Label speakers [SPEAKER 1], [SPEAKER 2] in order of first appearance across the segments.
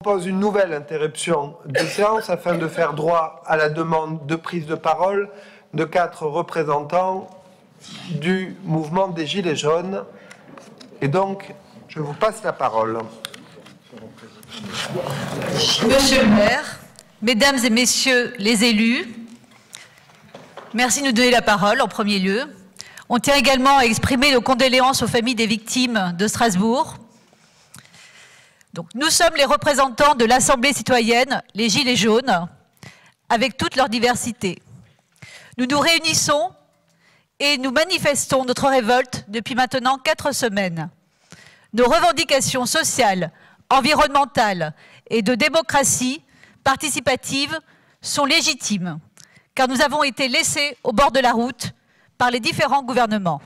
[SPEAKER 1] Propose une nouvelle interruption de séance afin de faire droit à la demande de prise de parole de 4 représentants du mouvement des Gilets jaunes. Et donc, je vous passe la parole.
[SPEAKER 2] Monsieur le maire, mesdames et messieurs les élus, merci de nous donner la parole en premier lieu. On tient également à exprimer nos condoléances aux familles des victimes de Strasbourg. Donc, nous sommes les représentants de l'Assemblée citoyenne, les Gilets jaunes, avec toute leur diversité. Nous nous réunissons et nous manifestons notre révolte depuis maintenant 4 semaines. Nos revendications sociales, environnementales et de démocratie participative sont légitimes, car nous avons été laissés au bord de la route par les différents gouvernements.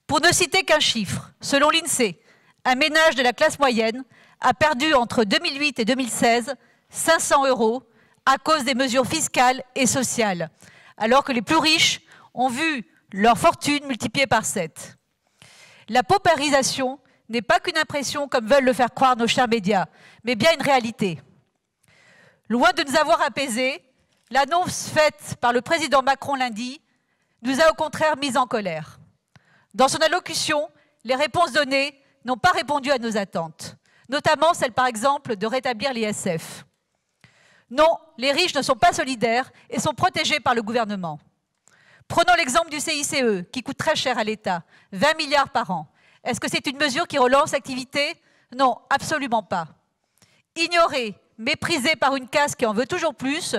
[SPEAKER 2] Pour ne citer qu'un chiffre, selon l'INSEE, un ménage de la classe moyenne a perdu entre 2008 et 2016 500 € à cause des mesures fiscales et sociales, alors que les plus riches ont vu leur fortune multipliée par 7. La paupérisation n'est pas qu'une impression comme veulent le faire croire nos chers médias, mais bien une réalité. Loin de nous avoir apaisés, l'annonce faite par le président Macron lundi nous a au contraire mis en colère. Dans son allocution, les réponses données n'ont pas répondu à nos attentes, notamment celle par exemple de rétablir l'ISF. Non, les riches ne sont pas solidaires et sont protégés par le gouvernement. Prenons l'exemple du CICE, qui coûte très cher à l'État, 20 milliards par an. Est-ce que c'est une mesure qui relance l'activité? Non, absolument pas. Ignorés, méprisés par une caste qui en veut toujours plus,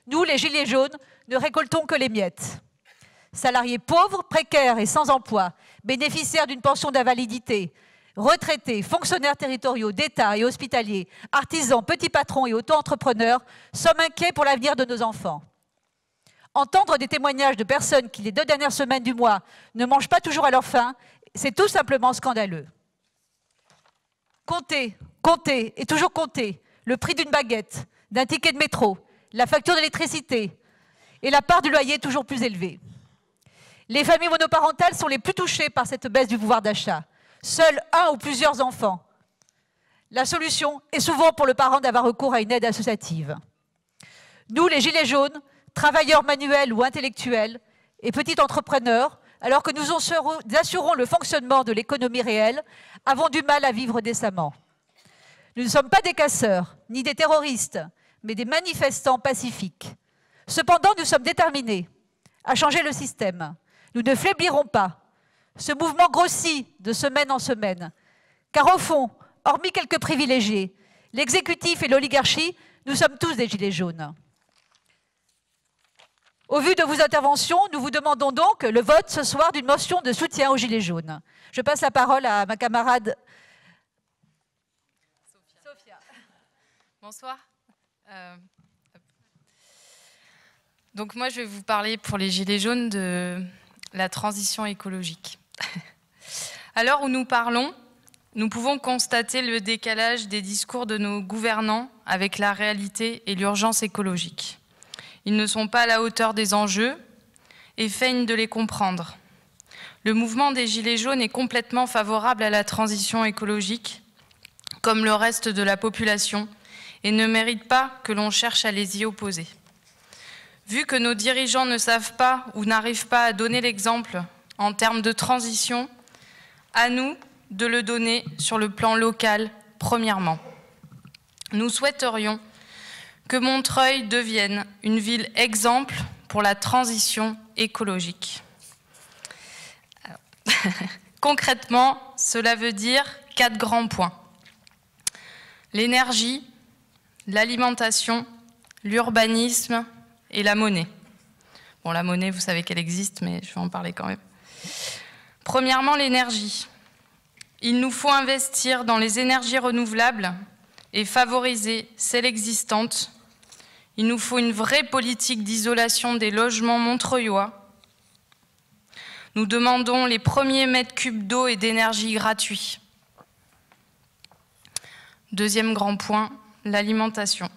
[SPEAKER 2] nous, les Gilets jaunes, ne récoltons que les miettes. Salariés pauvres, précaires et sans emploi, bénéficiaires d'une pension d'invalidité, retraités, fonctionnaires territoriaux d'État et hospitaliers, artisans, petits patrons et auto-entrepreneurs, sommes inquiets pour l'avenir de nos enfants. Entendre des témoignages de personnes qui, les 2 dernières semaines du mois, ne mangent pas toujours à leur faim, c'est tout simplement scandaleux. Comptez, comptez et toujours comptez le prix d'une baguette, d'un ticket de métro, la facture d'électricité et la part du loyer toujours plus élevée. Les familles monoparentales sont les plus touchées par cette baisse du pouvoir d'achat. Seuls 1 ou plusieurs enfants. La solution est souvent pour le parent d'avoir recours à une aide associative. Nous, les Gilets jaunes, travailleurs manuels ou intellectuels et petits entrepreneurs, alors que nous assurons le fonctionnement de l'économie réelle, avons du mal à vivre décemment. Nous ne sommes pas des casseurs, ni des terroristes, mais des manifestants pacifiques. Cependant, nous sommes déterminés à changer le système. Nous ne faiblirons pas. Ce mouvement grossit de semaine en semaine. Car au fond, hormis quelques privilégiés, l'exécutif et l'oligarchie, nous sommes tous des Gilets jaunes. Au vu de vos interventions, nous vous demandons donc le vote ce soir d'une motion de soutien aux Gilets jaunes. Je passe la parole à ma camarade Sophia.
[SPEAKER 3] Bonsoir. Donc moi, je vais vous parler pour les Gilets jaunes de la transition écologique. À l'heure où nous parlons, nous pouvons constater le décalage des discours de nos gouvernants avec la réalité et l'urgence écologique. Ils ne sont pas à la hauteur des enjeux et feignent de les comprendre. Le mouvement des Gilets jaunes est complètement favorable à la transition écologique, comme le reste de la population, et ne mérite pas que l'on cherche à les y opposer. Vu que nos dirigeants ne savent pas ou n'arrivent pas à donner l'exemple en termes de transition, à nous de le donner sur le plan local, premièrement. Nous souhaiterions que Montreuil devienne une ville exemple pour la transition écologique. Alors, concrètement, cela veut dire 4 grands points. L'énergie, l'alimentation, l'urbanisme et la monnaie. Bon, la monnaie, vous savez qu'elle existe, mais je vais en parler quand même. Premièrement, l'énergie. Il nous faut investir dans les énergies renouvelables et favoriser celles existantes. Il nous faut une vraie politique d'isolation des logements montreuillois. Nous demandons les premiers mètres cubes d'eau et d'énergie gratuits. Deuxième grand point, l'alimentation.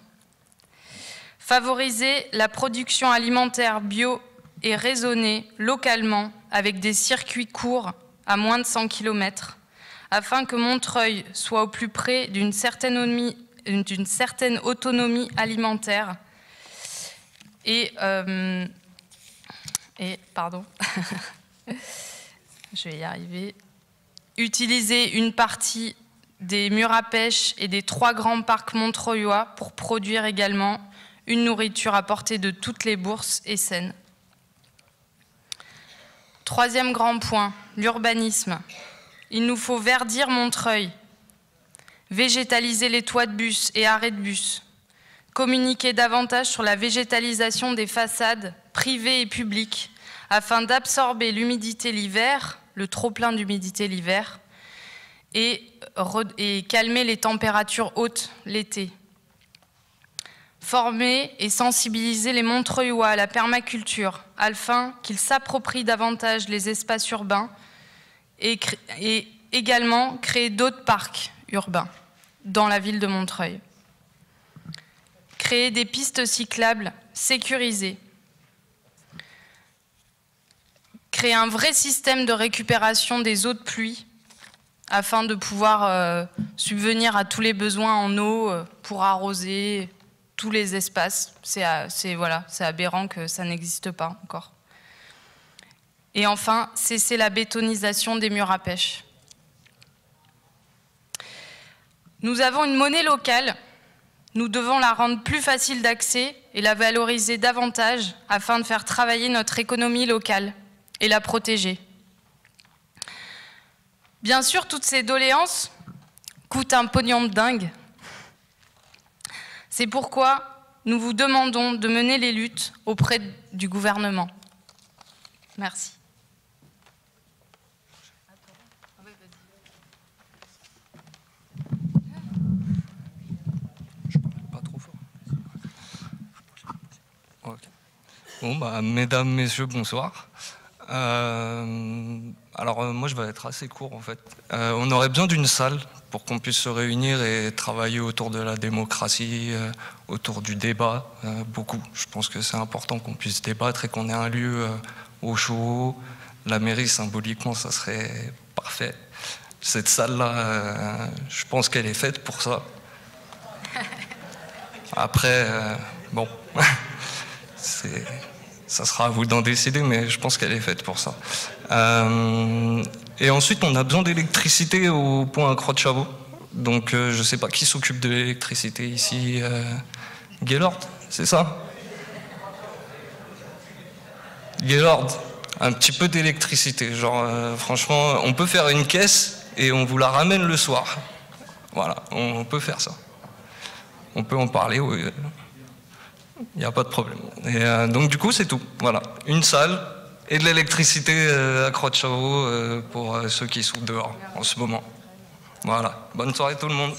[SPEAKER 3] Favoriser la production alimentaire bio et raisonnée localement avec des circuits courts à moins de 100 km, afin que Montreuil soit au plus près d'une certaine autonomie alimentaire pardon, je vais y arriver, utiliser une partie des murs à pêche et des 3 grands parcs montreuillois pour produire également une nourriture à portée de toutes les bourses et saine. 3e grand point, l'urbanisme. Il nous faut verdir Montreuil, végétaliser les toits de bus et arrêts de bus, communiquer davantage sur la végétalisation des façades privées et publiques afin d'absorber l'humidité l'hiver, le trop-plein d'humidité l'hiver, et calmer les températures hautes l'été. Former et sensibiliser les Montreuillois à la permaculture afin qu'ils s'approprient davantage les espaces urbains et également créer d'autres parcs urbains dans la ville de Montreuil. Créer des pistes cyclables sécurisées. Créer un vrai système de récupération des eaux de pluie afin de pouvoir subvenir à tous les besoins en eau pour arroser tous les espaces. C'est aberrant que ça n'existe pas encore. Et enfin, cesser la bétonisation des murs à pêche. Nous avons une monnaie locale. Nous devons la rendre plus facile d'accès et la valoriser davantage afin de faire travailler notre économie locale et la protéger. Bien sûr, toutes ces doléances coûtent un pognon de dingue. C'est pourquoi nous vous demandons de mener les luttes auprès du gouvernement. Merci.
[SPEAKER 4] Bon, mesdames, messieurs, bonsoir. Moi, je vais être assez court, en fait. On aurait besoin d'une salle pour qu'on puisse se réunir et travailler autour de la démocratie, autour du débat, beaucoup. Je pense que c'est important qu'on puisse débattre et qu'on ait un lieu au chaud. La mairie, symboliquement, ça serait parfait. Cette salle-là, je pense qu'elle est faite pour ça. Après, bon... Ça sera à vous d'en décider, mais je pense qu'elle est faite pour ça. Et ensuite, on a besoin d'électricité au pont à Croix-de-Chavaux. Donc, je ne sais pas qui s'occupe de l'électricité ici. Gaylord, c'est ça? Gaylord, un petit peu d'électricité. Genre, franchement, on peut faire une caisse et on vous la ramène le soir. Voilà, on peut faire ça. On peut en parler, oui. Il n'y a pas de problème. Et donc du coup, c'est tout. Voilà, une salle et de l'électricité à Croix-de-Chavaux pour ceux qui sont dehors en ce moment. Voilà, bonne soirée tout le monde.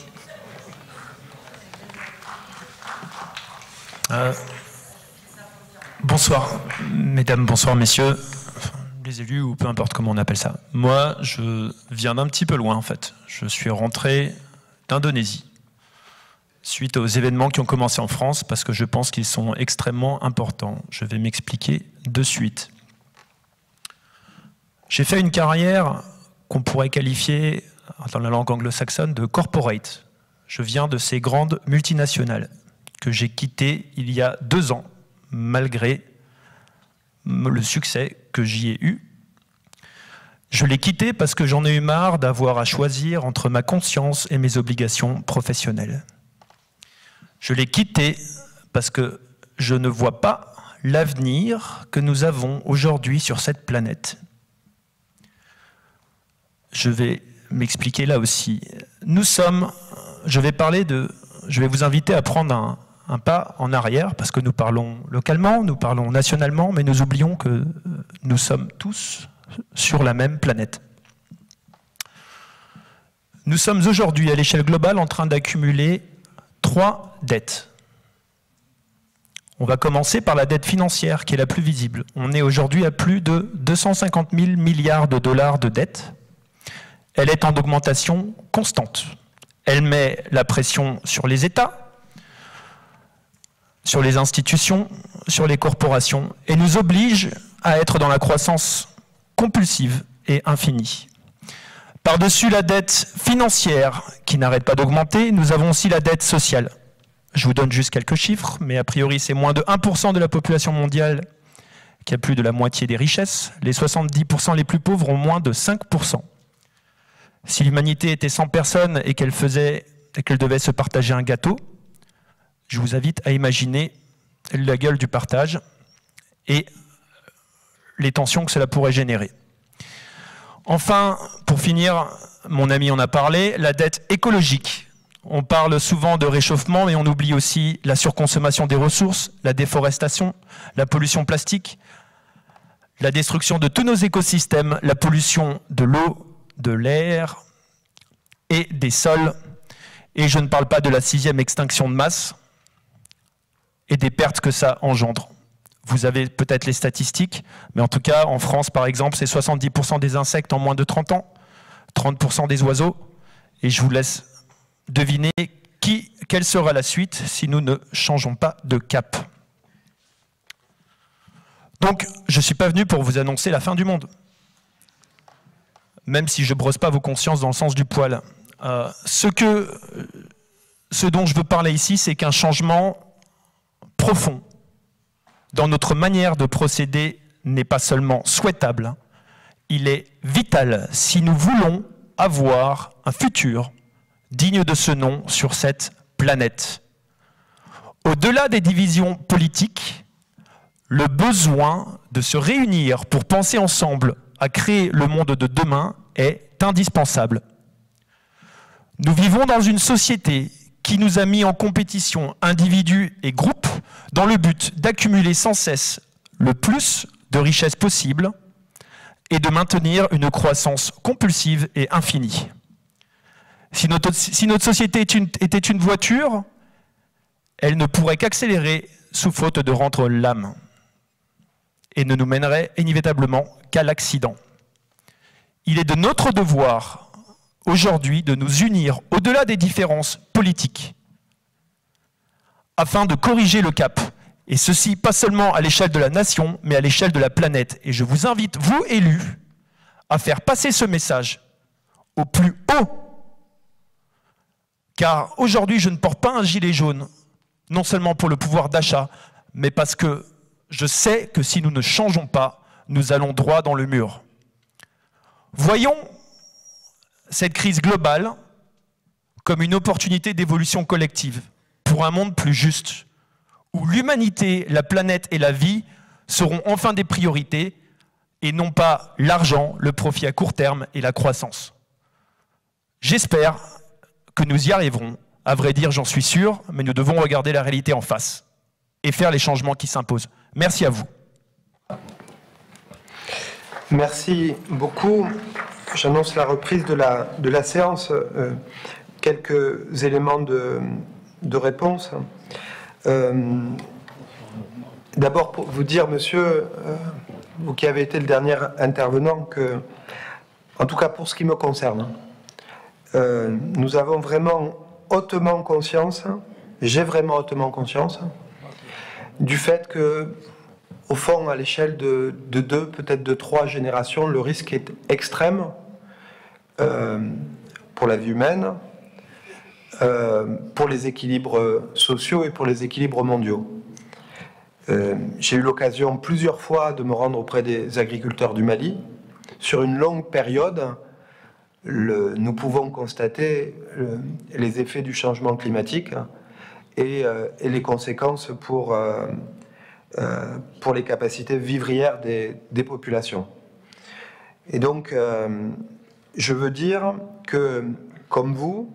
[SPEAKER 5] Bonsoir, mesdames, bonsoir, messieurs, les élus ou peu importe comment on appelle ça. Moi, je viens d'un petit peu loin en fait. Je suis rentré d'Indonésie suite aux événements qui ont commencé en France, parce que je pense qu'ils sont extrêmement importants. Je vais m'expliquer de suite. J'ai fait une carrière qu'on pourrait qualifier, dans la langue anglo-saxonne, de corporate. Je viens de ces grandes multinationales que j'ai quittées il y a 2 ans, malgré le succès que j'y ai eu. Je l'ai quitté parce que j'en ai eu marre d'avoir à choisir entre ma conscience et mes obligations professionnelles. Je l'ai quitté parce que je ne vois pas l'avenir que nous avons aujourd'hui sur cette planète. Je vais m'expliquer là aussi. Je vais vous inviter à prendre un pas en arrière, parce que nous parlons localement, nous parlons nationalement, mais nous oublions que nous sommes tous sur la même planète. Nous sommes aujourd'hui à l'échelle globale en train d'accumuler 3 dettes. On va commencer par la dette financière qui est la plus visible. On est aujourd'hui à plus de 250 000 milliards de dollars de dette. Elle est en augmentation constante. Elle met la pression sur les États, sur les institutions, sur les corporations et nous oblige à être dans la croissance compulsive et infinie. Par-dessus la dette financière qui n'arrête pas d'augmenter, nous avons aussi la dette sociale. Je vous donne juste quelques chiffres, mais a priori c'est moins de 1% de la population mondiale qui a plus de la moitié des richesses. Les 70% les plus pauvres ont moins de 5%. Si l'humanité était 100 personnes et qu'elle devait se partager un gâteau, je vous invite à imaginer la gueule du partage et les tensions que cela pourrait générer. Enfin, pour finir, mon ami en a parlé, la dette écologique. On parle souvent de réchauffement, mais on oublie aussi la surconsommation des ressources, la déforestation, la pollution plastique, la destruction de tous nos écosystèmes, la pollution de l'eau, de l'air et des sols. Et je ne parle pas de la 6e extinction de masse et des pertes que ça engendre. Vous avez peut-être les statistiques, mais en tout cas, en France, par exemple, c'est 70% des insectes en moins de 30 ans, 30% des oiseaux, et je vous laisse deviner quelle sera la suite si nous ne changeons pas de cap. Donc, je ne suis pas venu pour vous annoncer la fin du monde, même si je ne brosse pas vos consciences dans le sens du poil. Ce dont je veux parler ici, c'est qu'un changement profond dans notre manière de procéder n'est pas seulement souhaitable, il est vital si nous voulons avoir un futur digne de ce nom sur cette planète. Au-delà des divisions politiques, le besoin de se réunir pour penser ensemble à créer le monde de demain est indispensable. Nous vivons dans une société qui nous a mis en compétition individus et groupes dans le but d'accumuler sans cesse le plus de richesses possible et de maintenir une croissance compulsive et infinie. Si notre société était une voiture, elle ne pourrait qu'accélérer sous faute de rendre l'âme et ne nous mènerait inévitablement qu'à l'accident. Il est de notre devoir aujourd'hui de nous unir au-delà des différences politiques afin de corriger le cap. Et ceci, pas seulement à l'échelle de la nation, mais à l'échelle de la planète. Et je vous invite, vous élus, à faire passer ce message au plus haut. Car aujourd'hui, je ne porte pas un gilet jaune, non seulement pour le pouvoir d'achat, mais parce que je sais que si nous ne changeons pas, nous allons droit dans le mur. Voyons cette crise globale comme une opportunité d'évolution collective pour un monde plus juste, où l'humanité, la planète et la vie seront enfin des priorités et non pas l'argent, le profit à court terme et la croissance. J'espère que nous y arriverons. À vrai dire, j'en suis sûr, mais nous devons regarder la réalité en face et faire les changements qui s'imposent. Merci à vous.
[SPEAKER 1] Merci beaucoup. J'annonce la reprise de la séance. Quelques éléments de réponse. D'abord, pour vous dire, monsieur, vous qui avez été le dernier intervenant, que, en tout cas pour ce qui me concerne, nous avons vraiment hautement conscience, j'ai vraiment hautement conscience, du fait que, au fond, à l'échelle de 2, peut-être de 3 générations, le risque est extrême pour la vie humaine, pour les équilibres sociaux et pour les équilibres mondiaux. J'ai eu l'occasion plusieurs fois de me rendre auprès des agriculteurs du Mali. Sur une longue période, nous pouvons constater les effets du changement climatique et les conséquences pour les capacités vivrières des populations. Et donc, je veux dire que, comme vous,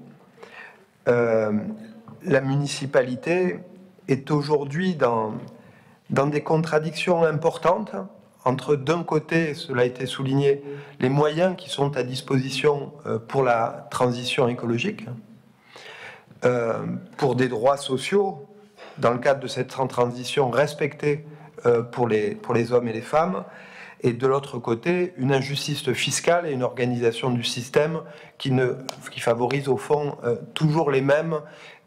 [SPEAKER 1] la municipalité est aujourd'hui dans des contradictions importantes entre, d'un côté, cela a été souligné, les moyens qui sont à disposition pour la transition écologique, pour des droits sociaux, dans le cadre de cette transition respectée pour les hommes et les femmes, et de l'autre côté, une injustice fiscale et une organisation du système qui favorise au fond toujours les mêmes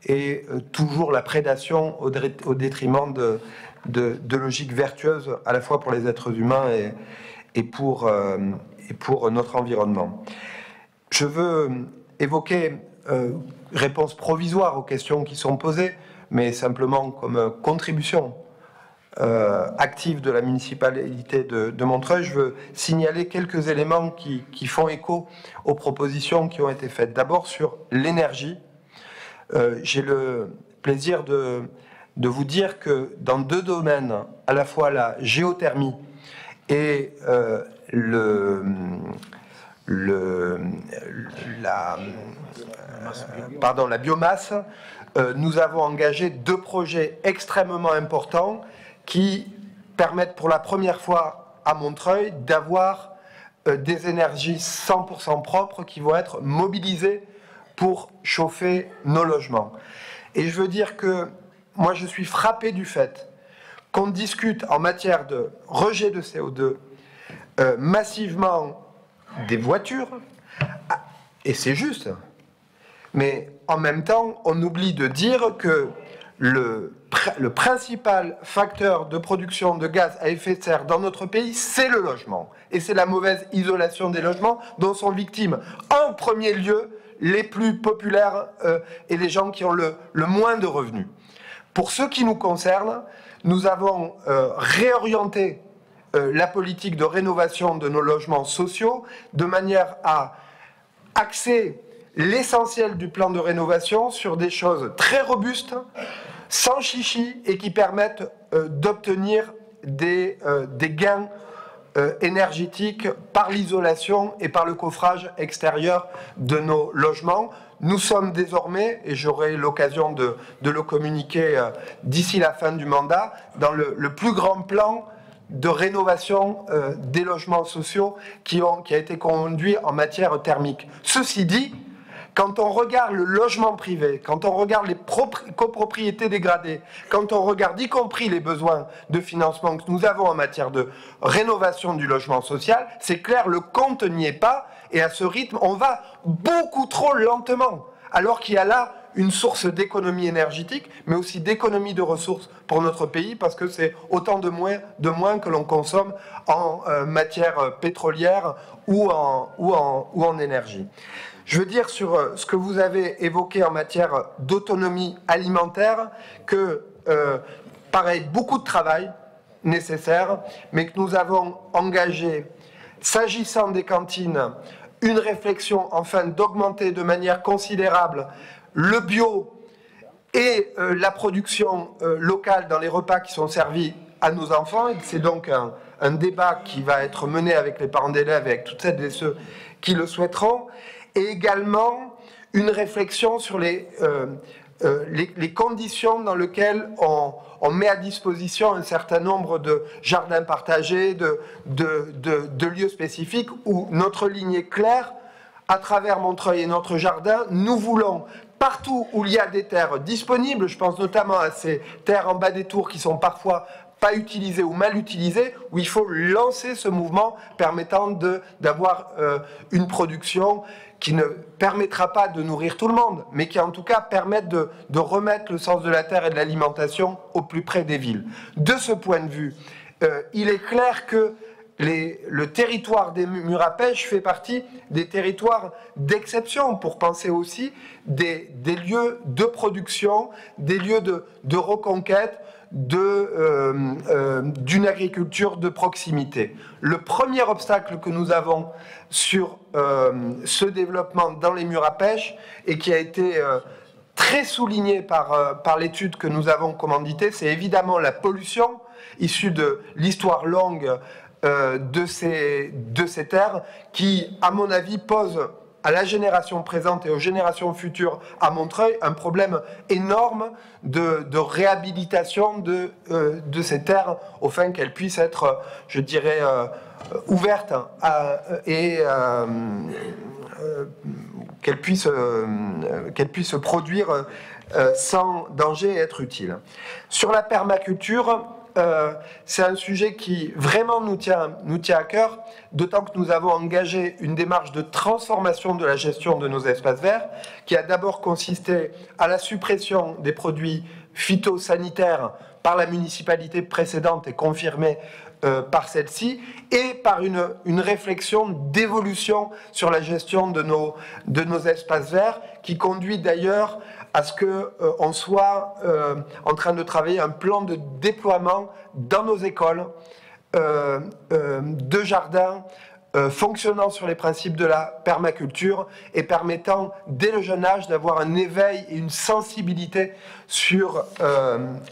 [SPEAKER 1] et toujours la prédation au détriment de logiques vertueuses à la fois pour les êtres humains et pour notre environnement. Je veux évoquer réponse provisoire aux questions qui sont posées, mais simplement comme contribution active de la municipalité de Montreuil, je veux signaler quelques éléments qui font écho aux propositions qui ont été faites. D'abord sur l'énergie. J'ai le plaisir de vous dire que dans 2 domaines, à la fois la géothermie et la biomasse, nous avons engagé 2 projets extrêmement importants qui permettent pour la première fois à Montreuil d'avoir des énergies 100% propres qui vont être mobilisées pour chauffer nos logements. Et je veux dire que moi je suis frappé du fait qu'on discute en matière de rejet de CO2 massivement des voitures, et c'est juste, mais en même temps on oublie de dire que le principal facteur de production de gaz à effet de serre dans notre pays, c'est le logement. Et c'est la mauvaise isolation des logements dont sont victimes en premier lieu les plus populaires et les gens qui ont le moins de revenus. Pour ce qui nous concerne, nous avons réorienté la politique de rénovation de nos logements sociaux de manière à axer l'essentiel du plan de rénovation sur des choses très robustes, sans chichi, et qui permettent d'obtenir des gains énergétiques par l'isolation et par le coffrage extérieur de nos logements. Nous sommes désormais, et j'aurai l'occasion de le communiquer d'ici la fin du mandat, dans le plus grand plan de rénovation des logements sociaux qui a été conduit en matière thermique. Ceci dit, quand on regarde le logement privé, quand on regarde les copropriétés dégradées, quand on regarde y compris les besoins de financement que nous avons en matière de rénovation du logement social, c'est clair, le compte n'y est pas, et à ce rythme, on va beaucoup trop lentement, alors qu'il y a là une source d'économie énergétique, mais aussi d'économie de ressources pour notre pays, parce que c'est autant de moins que l'on consomme en matière pétrolière ou en énergie. Je veux dire sur ce que vous avez évoqué en matière d'autonomie alimentaire que, pareil, beaucoup de travail nécessaire, mais que nous avons engagé, s'agissant des cantines, une réflexion afin d'augmenter de manière considérable le bio et la production locale dans les repas qui sont servis à nos enfants. C'est donc un débat qui va être mené avec les parents d'élèves, avec toutes celles et ceux qui le souhaiteront, et également une réflexion sur les conditions dans lesquelles on met à disposition un certain nombre de jardins partagés, de lieux spécifiques, où notre ligne est claire. À travers Montreuil et notre jardin, nous voulons, partout où il y a des terres disponibles, je pense notamment à ces terres en bas des tours qui sont parfois pas utilisées ou mal utilisées, où il faut lancer ce mouvement permettant d'avoir une production qui ne permettra pas de nourrir tout le monde, mais qui en tout cas permette de remettre le sens de la terre et de l'alimentation au plus près des villes. De ce point de vue, il est clair que le territoire des murs à pêche fait partie des territoires d'exception pour penser aussi des lieux de production, des lieux de reconquête, d'une agriculture de proximité. Le premier obstacle que nous avons sur ce développement dans les murs à pêche, et qui a été très souligné par l'étude que nous avons commanditée, c'est évidemment la pollution issue de l'histoire longue de ces terres, qui, à mon avis, pose à la génération présente et aux générations futures à Montreuil un problème énorme de réhabilitation de ces terres, afin qu'elles puissent être, je dirais, ouvertes et qu'elles puissent se produire sans danger et être utiles. Sur la permaculture, c'est un sujet qui vraiment nous tient à cœur, d'autant que nous avons engagé une démarche de transformation de la gestion de nos espaces verts, qui a d'abord consisté à la suppression des produits phytosanitaires par la municipalité précédente et confirmée par celle-ci et par une réflexion d'évolution sur la gestion de nos espaces verts qui conduit d'ailleurs à ce qu'on soit en train de travailler un plan de déploiement dans nos écoles de jardins fonctionnant sur les principes de la permaculture et permettant dès le jeune âge d'avoir un éveil et une sensibilité sur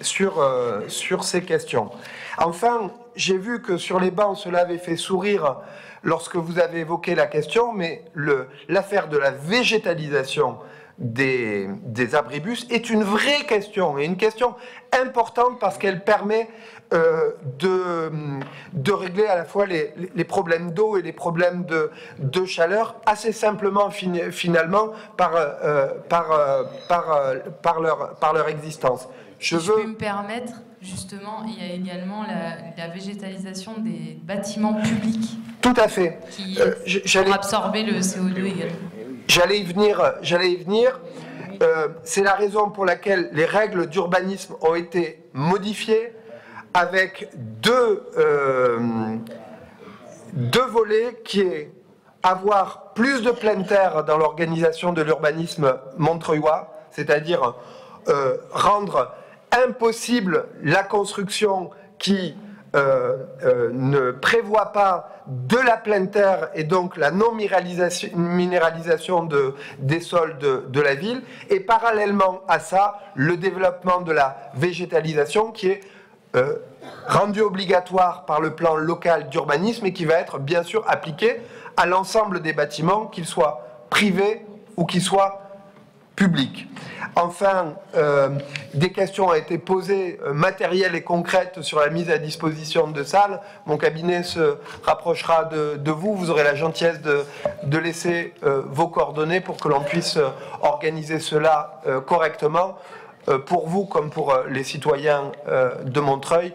[SPEAKER 1] ces questions. Enfin, j'ai vu que sur les bancs, cela avait fait sourire lorsque vous avez évoqué la question, mais l'affaire de la végétalisation des abribus est une vraie question, et une question importante parce qu'elle permet de régler à la fois les problèmes d'eau et les problèmes de chaleur assez simplement finalement par leur existence.
[SPEAKER 3] Si je peux me permettre, justement, il y a également la végétalisation des bâtiments publics.
[SPEAKER 1] Tout à fait.
[SPEAKER 3] Qui pour absorber le CO2 également.
[SPEAKER 1] J'allais y venir. C'est la raison pour laquelle les règles d'urbanisme ont été modifiées avec deux volets qui est avoir plus de pleine terre dans l'organisation de l'urbanisme montreuillois, c'est-à-dire rendre impossible la construction qui ne prévoit pas de la pleine terre et donc la non-minéralisation des sols de la ville, et parallèlement à ça, le développement de la végétalisation qui est rendu obligatoire par le plan local d'urbanisme et qui va être bien sûr appliqué à l'ensemble des bâtiments, qu'ils soient privés ou qu'ils soient publics. Enfin, des questions ont été posées matérielles et concrètes sur la mise à disposition de salles. Mon cabinet se rapprochera de vous. Vous aurez la gentillesse de laisser vos coordonnées pour que l'on puisse organiser cela correctement pour vous comme pour les citoyens de Montreuil.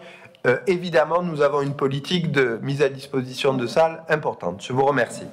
[SPEAKER 1] Évidemment, nous avons une politique de mise à disposition de salles importante. Je vous remercie.